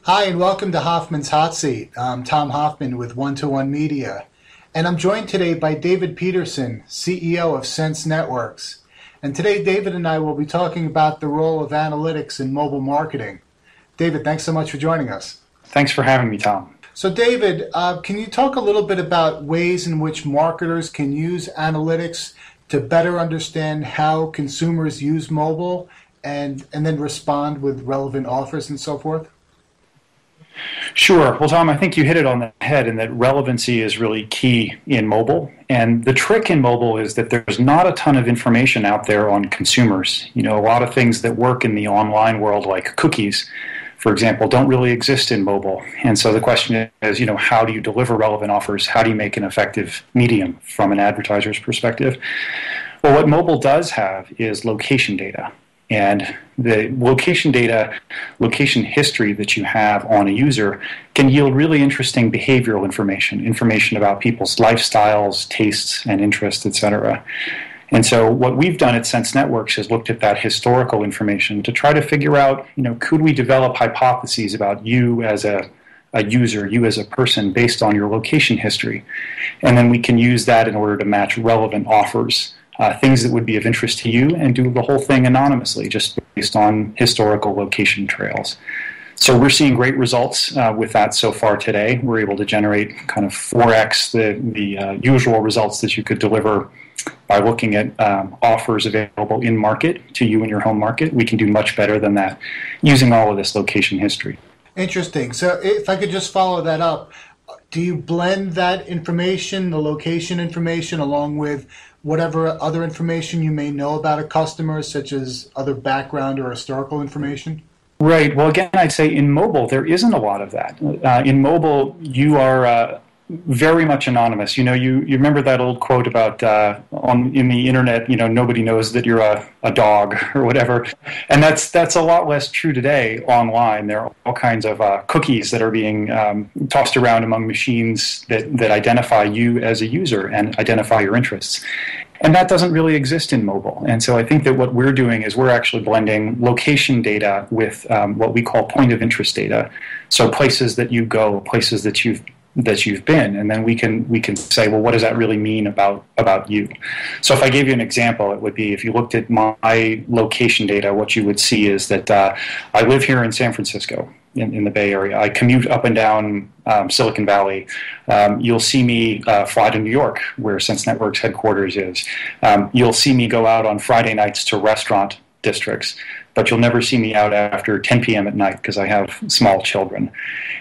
Hi, and welcome to Hoffman's Hot Seat. I'm Tom Hoffman with One-to-One Media, and I'm joined today by David Petersen, CEO of Sense Networks. And today, David and I will be talking about the role of analytics in mobile marketing. David, thanks so much for joining us. Thanks for having me, Tom. So, David, can you talk a little bit about ways in which marketers can use analytics to better understand how consumers use mobile and then respond with relevant offers and so forth? Sure. Well, Tom, I think you hit it on the head in that relevancy is really key in mobile. And the trick in mobile is that there's not a ton of information out there on consumers. You know, a lot of things that work in the online world, like cookies, for example, don't really exist in mobile. And so the question is, how do you deliver relevant offers? How do you make an effective medium from an advertiser's perspective? Well, what mobile does have is location data. And the location data, location history that you have on a user can yield really interesting behavioral information about people's lifestyles, tastes, and interests, etc. And so what we've done at Sense Networks is looked at that historical information to try to figure out, could we develop hypotheses about you as a user, you as a person, based on your location history. And then we can use that in order to match relevant offers. Things that would be of interest to you, and do the whole thing anonymously, just based on historical location trails. So we're seeing great results with that so far today. We're able to generate kind of 4x the usual results that you could deliver by looking at offers available in market to you in your home market. We can do much better than that using all of this location history. Interesting. So if I could just follow that up, do you blend that information, the location information, along with whatever other information you may know about a customer, such as other background or historical information? Right. Well, again, I'd say in mobile, there isn't a lot of that. In mobile, you are very much anonymous. You remember that old quote about in the internet, nobody knows that you're a dog or whatever. And that's a lot less true today online. There are all kinds of cookies that are being tossed around among machines that identify you as a user and identify your interests. And that doesn't really exist in mobile. And so I think that what we're doing is we're actually blending location data with what we call point of interest data. So places that you go, places that you've been, and then we can say, well, what does that really mean about you? So if I gave you an example, it would be if you looked at my location data, what you would see is that I live here in San Francisco, in the Bay Area. I commute up and down Silicon Valley. You'll see me fly to New York, where Sense Networks headquarters is. You'll see me go out on Friday nights to restaurant districts, but you'll never see me out after 10 p.m. at night because I have small children.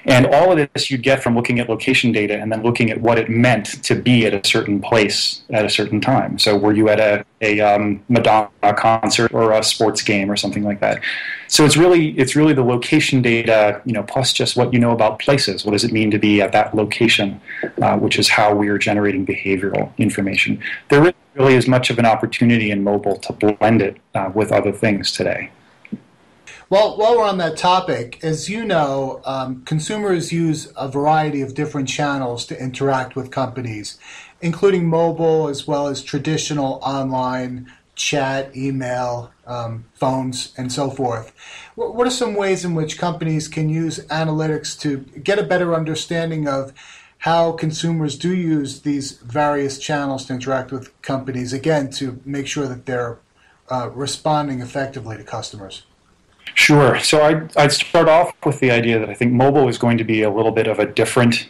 And all of this you'd get from looking at location data and then looking at what it meant to be at a certain place at a certain time. So were you at a Madonna concert or a sports game or something like that? So it's really the location data, plus just what you know about places. What does it mean to be at that location, which is how we are generating behavioral information. There really is much of an opportunity in mobile to blend it with other things today. Well, while we're on that topic, as you know, consumers use a variety of different channels to interact with companies, including mobile as well as traditional online chat, email, phones, and so forth. What are some ways in which companies can use analytics to get a better understanding of how consumers do use these various channels to interact with companies, again, to make sure that they're responding effectively to customers? Sure. So I'd start off with the idea that I think mobile is going to be a little bit of a different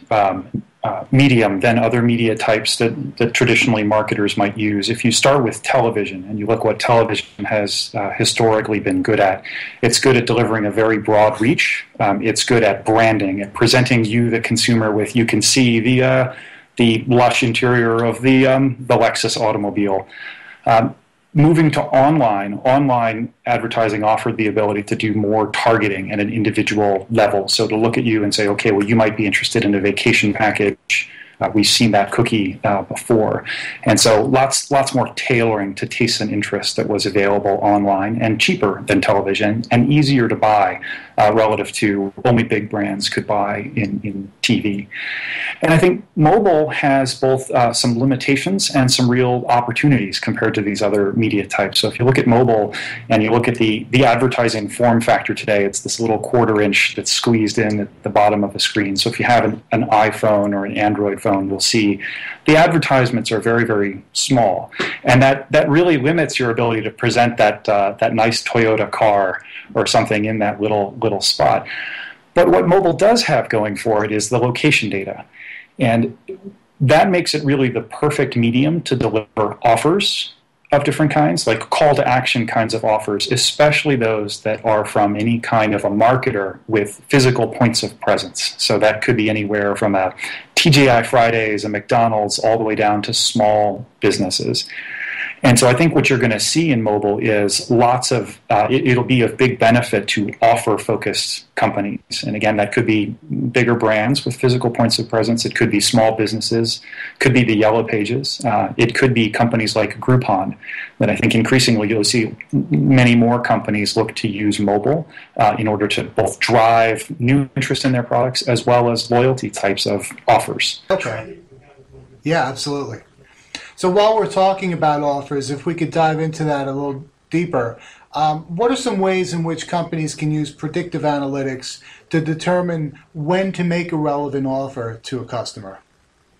medium than other media types that traditionally marketers might use. If you start with television and you look what television has historically been good at, it's good at delivering a very broad reach. It's good at branding, at presenting you, the consumer, with you can see the lush interior of the Lexus automobile. Moving to online advertising offered the ability to do more targeting at an individual level. So to look at you and say, okay, well, you might be interested in a vacation package. We've seen that cookie before. And so lots more tailoring to tastes and interests that was available online and cheaper than television and easier to buy relative to only big brands could buy in TV. And I think mobile has both some limitations and some real opportunities compared to these other media types. So if you look at mobile and you look at the advertising form factor today, it's this little quarter-inch that's squeezed in at the bottom of the screen. So if you have an iPhone or an Android phone, you'll see the advertisements are very, very small. And that really limits your ability to present that nice Toyota car or something in that little spot. But what mobile does have going for it is the location data. And that makes it really the perfect medium to deliver offers of different kinds, like call to action kinds of offers, especially those that are from any kind of a marketer with physical points of presence. So that could be anywhere from a TGI Fridays, a McDonald's, all the way down to small businesses. And so I think what you're going to see in mobile is lots of, it'll be of big benefit to offer-focused companies. And again, that could be bigger brands with physical points of presence. It could be small businesses. Could be the Yellow Pages. It could be companies like Groupon that I think increasingly you'll see many more companies look to use mobile in order to both drive new interest in their products as well as loyalty types of offers. Okay. Yeah, absolutely. So while we're talking about offers, if we could dive into that a little deeper, what are some ways in which companies can use predictive analytics to determine when to make a relevant offer to a customer?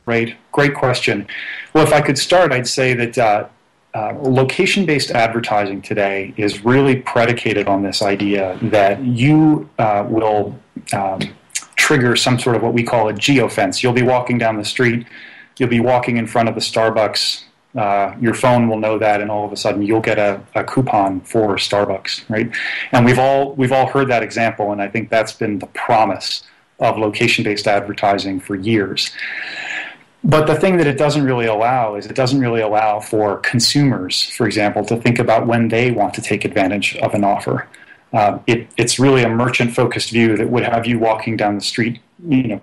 Right. Great question. Well, if I could start, I'd say that location-based advertising today is really predicated on this idea that you will trigger some sort of what we call a geofence. You'll be walking down the street. You'll be walking in front of the Starbucks. Your phone will know that, and all of a sudden you'll get a coupon for Starbucks, right? And we've all heard that example, and I think that's been the promise of location-based advertising for years. But the thing that it doesn't really allow is it doesn't really allow for consumers, for example, to think about when they want to take advantage of an offer. It's really a merchant-focused view that would have you walking down the street,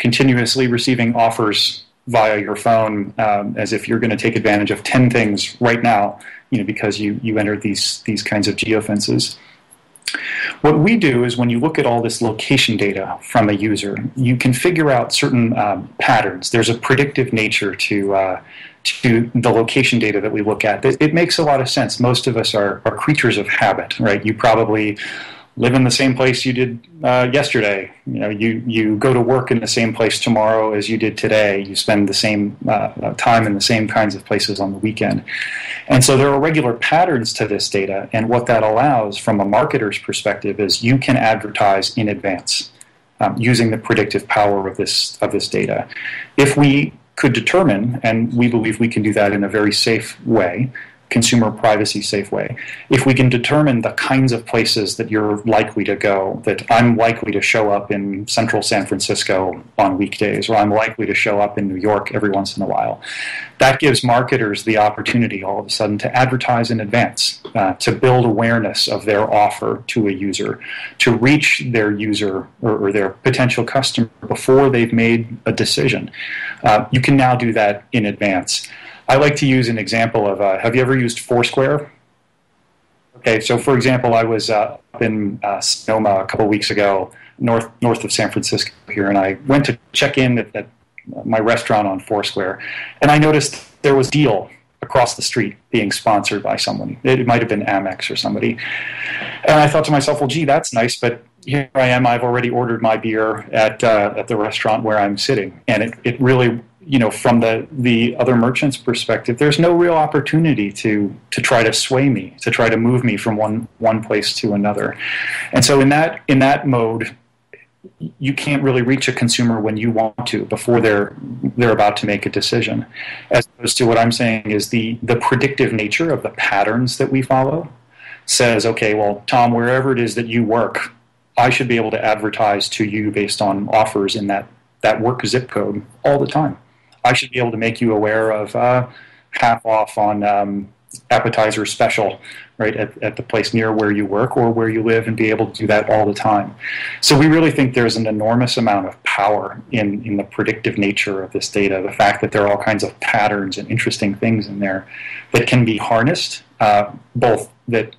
continuously receiving offers via your phone, as if you're going to take advantage of 10 things right now, because you entered these kinds of geofences. What we do is when you look at all this location data from a user, you can figure out certain patterns. There's a predictive nature to the location data that we look at. It makes a lot of sense. Most of us are creatures of habit, right? You probably live in the same place you did yesterday. You go to work in the same place tomorrow as you did today. You spend the same time in the same kinds of places on the weekend. And so there are regular patterns to this data, and what that allows from a marketer's perspective is you can advertise in advance using the predictive power of this data. If we could determine, and we believe we can do that in a very safe way, consumer privacy safe way. If we can determine the kinds of places that you're likely to go, that I'm likely to show up in central San Francisco on weekdays, or I'm likely to show up in New York every once in a while, that gives marketers the opportunity all of a sudden to advertise in advance, to build awareness of their offer to a user, to reach their user or their potential customer before they've made a decision. You can now do that in advance. I like to use an example of, have you ever used Foursquare? Okay, so for example, I was up in Sonoma a couple weeks ago, north of San Francisco here, and I went to check in at my restaurant on Foursquare, and I noticed there was a deal across the street being sponsored by someone. It might have been Amex or somebody. And I thought to myself, well, gee, that's nice, but here I am, I've already ordered my beer at the restaurant where I'm sitting, and it really, from the other merchant's perspective, there's no real opportunity to try to sway me, to try to move me from one place to another. And so in that mode, you can't really reach a consumer when you want to, before they're about to make a decision. As opposed to what I'm saying is the predictive nature of the patterns that we follow says, okay, well, Tom, wherever it is that you work, I should be able to advertise to you based on offers in that work zip code all the time. I should be able to make you aware of half off on appetizer special, right, at the place near where you work or where you live, and be able to do that all the time. So we really think there's an enormous amount of power in the predictive nature of this data, the fact that there are all kinds of patterns and interesting things in there that can be harnessed, both that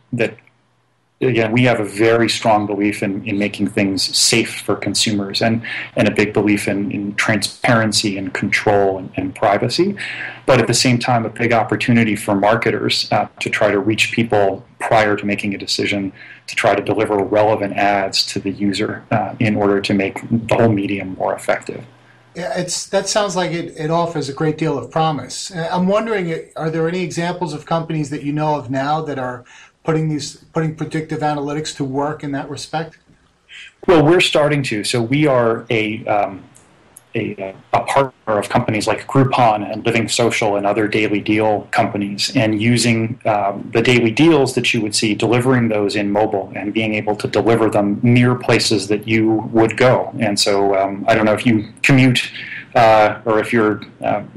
again, we have a very strong belief in making things safe for consumers, and a big belief in transparency and control and privacy. But at the same time, a big opportunity for marketers to try to reach people prior to making a decision, to try to deliver relevant ads to the user in order to make the whole medium more effective. Yeah, that sounds like it offers a great deal of promise. I'm wondering, are there any examples of companies that you know of now that are putting predictive analytics to work in that respect? Well, we're starting to. So we are a partner of companies like Groupon and Living Social and other daily deal companies, and using the daily deals that you would see, delivering those in mobile and being able to deliver them near places that you would go. And so I don't know if you commute or if you're,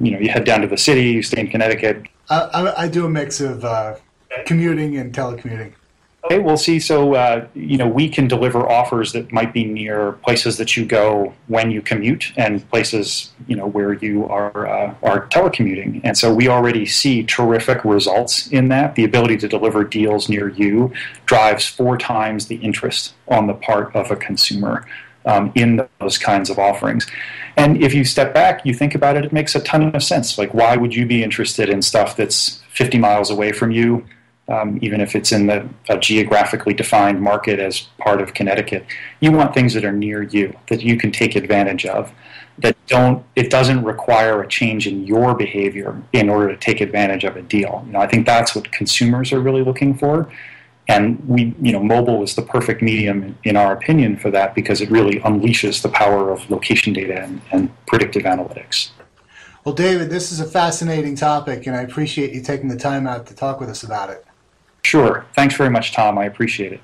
you head down to the city, you stay in Connecticut. I do a mix of commuting and telecommuting. Okay, we'll see. So, we can deliver offers that might be near places that you go when you commute and places, where you are telecommuting. And so we already see terrific results in that. The ability to deliver deals near you drives 4 times the interest on the part of a consumer in those kinds of offerings. And if you step back, you think about it, it makes a ton of sense. Like, why would you be interested in stuff that's 50 miles away from you? Even if it's in a geographically defined market as part of Connecticut, you want things that are near you, that you can take advantage of, it doesn't require a change in your behavior in order to take advantage of a deal. I think that's what consumers are really looking for. And mobile is the perfect medium, in our opinion, for that, because it really unleashes the power of location data and predictive analytics. Well, David, this is a fascinating topic, and I appreciate you taking the time out to talk with us about it. Sure. Thanks very much, Tom. I appreciate it.